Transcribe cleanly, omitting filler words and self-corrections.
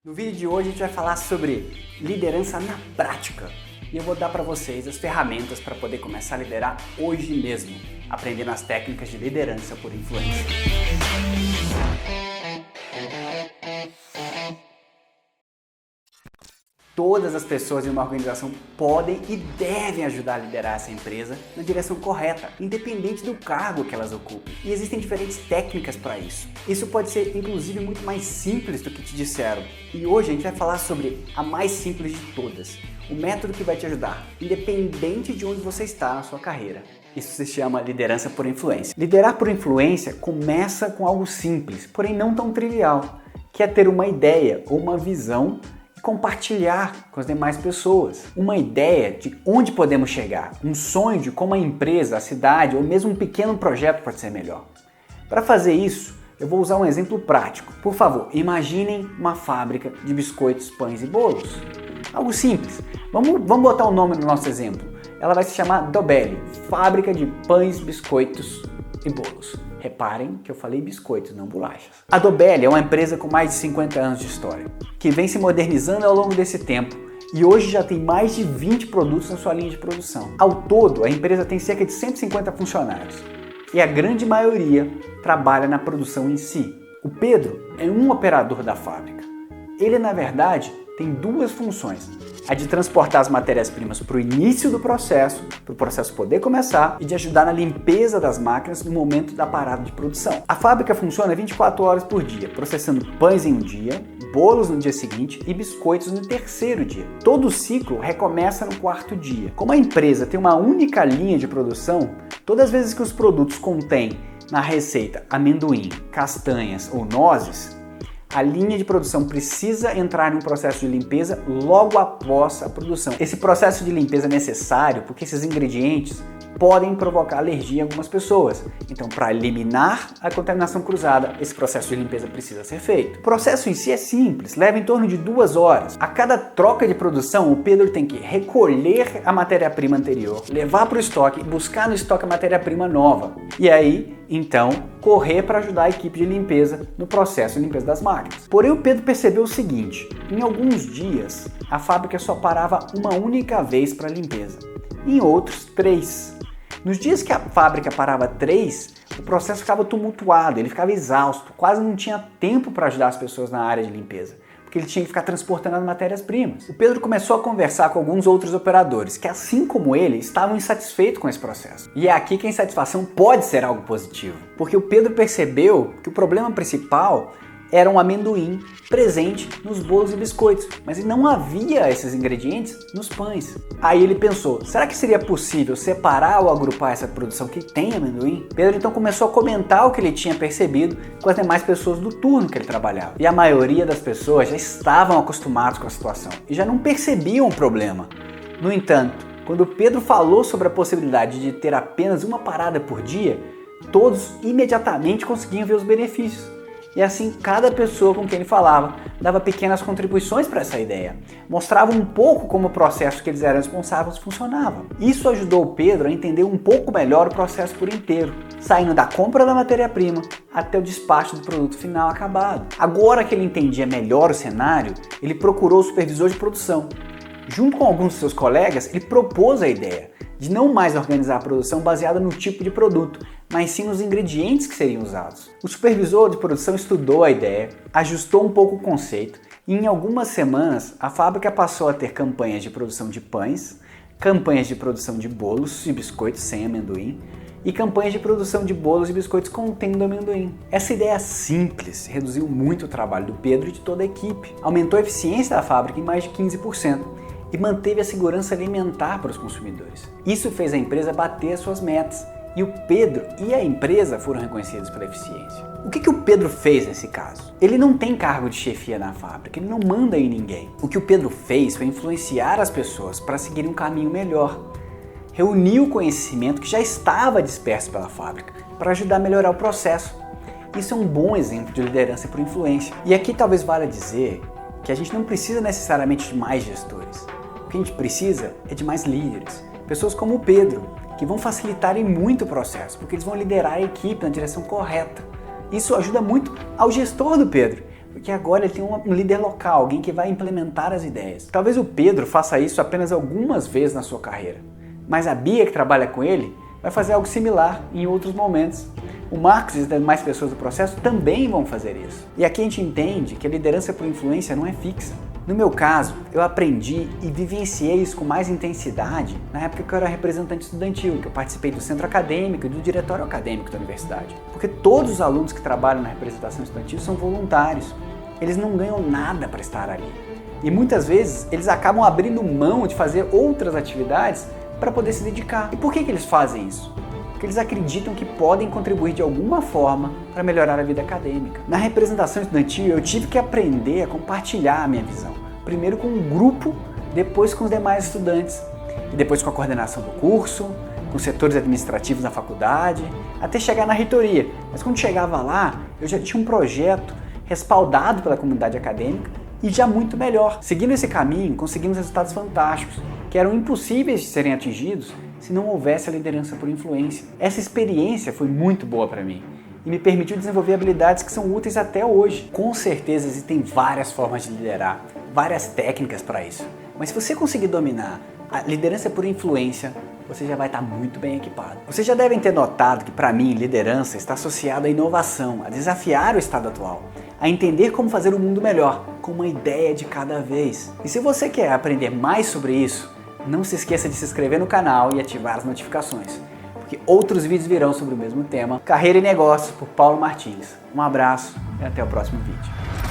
No vídeo de hoje a gente vai falar sobre liderança na prática e eu vou dar para vocês as ferramentas para poder começar a liderar hoje mesmo, aprendendo as técnicas de liderança por influência. Todas as pessoas em uma organização podem e devem ajudar a liderar essa empresa na direção correta, independente do cargo que elas ocupem. E existem diferentes técnicas para isso. Isso pode ser, inclusive, muito mais simples do que te disseram. E hoje a gente vai falar sobre a mais simples de todas, o método que vai te ajudar, independente de onde você está na sua carreira. Isso se chama liderança por influência. Liderar por influência começa com algo simples, porém não tão trivial, que é ter uma ideia ou uma visão compartilhar com as demais pessoas. Uma ideia de onde podemos chegar, um sonho de como a empresa, a cidade ou mesmo um pequeno projeto pode ser melhor. Para fazer isso, eu vou usar um exemplo prático. Por favor, imaginem uma fábrica de biscoitos, pães e bolos. Algo simples. Vamos botar o nome no nosso exemplo. Ela vai se chamar Dobelli, Fábrica de Pães, Biscoitos e Bolos. Reparem que eu falei biscoitos, não bolachas. A Dobelli é uma empresa com mais de 50 anos de história, que vem se modernizando ao longo desse tempo e hoje já tem mais de 20 produtos na sua linha de produção. Ao todo, a empresa tem cerca de 150 funcionários e a grande maioria trabalha na produção em si. O Pedro é um operador da fábrica. Ele, na verdade, tem duas funções. A de transportar as matérias-primas para o início do processo, para o processo poder começar, e de ajudar na limpeza das máquinas no momento da parada de produção. A fábrica funciona 24 horas por dia, processando pães em um dia, bolos no dia seguinte e biscoitos no terceiro dia. Todo o ciclo recomeça no quarto dia. Como a empresa tem uma única linha de produção, todas as vezes que os produtos contêm na receita amendoim, castanhas ou nozes, a linha de produção precisa entrar em um processo de limpeza logo após a produção. Esse processo de limpeza é necessário porque esses ingredientes podem provocar alergia em algumas pessoas. Então, para eliminar a contaminação cruzada, esse processo de limpeza precisa ser feito. O processo em si é simples, leva em torno de 2 horas. A cada troca de produção, o Pedro tem que recolher a matéria-prima anterior, levar para o estoque e buscar no estoque a matéria-prima nova. E aí, então, correr para ajudar a equipe de limpeza no processo de limpeza das máquinas. Porém, o Pedro percebeu o seguinte: em alguns dias, a fábrica só parava uma única vez para limpeza, em outros 3. Nos dias que a fábrica parava 3, o processo ficava tumultuado, ele ficava exausto, quase não tinha tempo para ajudar as pessoas na área de limpeza, porque ele tinha que ficar transportando as matérias-primas. O Pedro começou a conversar com alguns outros operadores que, assim como ele, estavam insatisfeitos com esse processo. E é aqui que a insatisfação pode ser algo positivo, porque o Pedro percebeu que o problema principal era um amendoim presente nos bolos e biscoitos, mas não havia esses ingredientes nos pães. Aí ele pensou, será que seria possível separar ou agrupar essa produção que tem amendoim? Pedro então começou a comentar o que ele tinha percebido com as demais pessoas do turno que ele trabalhava. E a maioria das pessoas já estavam acostumadas com a situação e já não percebiam o problema. No entanto, quando Pedro falou sobre a possibilidade de ter apenas uma parada por dia, todos imediatamente conseguiam ver os benefícios. E assim, cada pessoa com quem ele falava dava pequenas contribuições para essa ideia. Mostrava um pouco como o processo que eles eram responsáveis funcionava. Isso ajudou o Pedro a entender um pouco melhor o processo por inteiro, saindo da compra da matéria-prima até o despacho do produto final acabado. Agora que ele entendia melhor o cenário, ele procurou o supervisor de produção. Junto com alguns de seus colegas, ele propôs a ideia de não mais organizar a produção baseada no tipo de produto, mas sim nos ingredientes que seriam usados. O supervisor de produção estudou a ideia, ajustou um pouco o conceito e em algumas semanas a fábrica passou a ter campanhas de produção de pães, campanhas de produção de bolos e biscoitos sem amendoim e campanhas de produção de bolos e biscoitos contendo amendoim. Essa ideia simples reduziu muito o trabalho do Pedro e de toda a equipe, aumentou a eficiência da fábrica em mais de 15%. E manteve a segurança alimentar para os consumidores. Isso fez a empresa bater as suas metas e o Pedro e a empresa foram reconhecidos pela eficiência. O que o Pedro fez nesse caso? Ele não tem cargo de chefia na fábrica, ele não manda em ninguém. O que o Pedro fez foi influenciar as pessoas para seguirem um caminho melhor. Reuniu o conhecimento que já estava disperso pela fábrica para ajudar a melhorar o processo. Isso é um bom exemplo de liderança por influência. E aqui talvez valha dizer que a gente não precisa necessariamente de mais gestores. O que a gente precisa é de mais líderes, pessoas como o Pedro, que vão facilitar muito o processo, porque eles vão liderar a equipe na direção correta. Isso ajuda muito ao gestor do Pedro, Porque agora ele tem um líder local, alguém que vai implementar as ideias. Talvez o Pedro faça isso apenas algumas vezes na sua carreira, mas a Bia, que trabalha com ele, vai fazer algo similar em outros momentos. O Marcos e as demais pessoas do processo também vão fazer isso. E aqui a gente entende que a liderança por influência não é fixa. No meu caso, eu aprendi e vivenciei isso com mais intensidade na época que eu era representante estudantil, que eu participei do centro acadêmico e do diretório acadêmico da universidade. Porque todos os alunos que trabalham na representação estudantil são voluntários. Eles não ganham nada para estar ali. E muitas vezes eles acabam abrindo mão de fazer outras atividades para poder se dedicar. E por que eles fazem isso? Porque eles acreditam que podem contribuir de alguma forma para melhorar a vida acadêmica. Na representação estudantil, eu tive que aprender a compartilhar a minha visão. Primeiro com um grupo, depois com os demais estudantes, e depois com a coordenação do curso, com os setores administrativos da faculdade, até chegar na reitoria. Mas quando chegava lá, eu já tinha um projeto respaldado pela comunidade acadêmica e já muito melhor. Seguindo esse caminho, conseguimos resultados fantásticos, que eram impossíveis de serem atingidos se não houvesse a liderança por influência. Essa experiência foi muito boa para mim e me permitiu desenvolver habilidades que são úteis até hoje. Com certeza existem várias formas de liderar, várias técnicas para isso. Mas se você conseguir dominar a liderança por influência, você já vai estar muito bem equipado. Vocês já devem ter notado que, para mim, liderança está associada à inovação, a desafiar o estado atual, a entender como fazer o mundo melhor, com uma ideia de cada vez. E se você quer aprender mais sobre isso, não se esqueça de se inscrever no canal e ativar as notificações, porque outros vídeos virão sobre o mesmo tema. Carreira e Negócios, por Paulo Martins. Um abraço e até o próximo vídeo.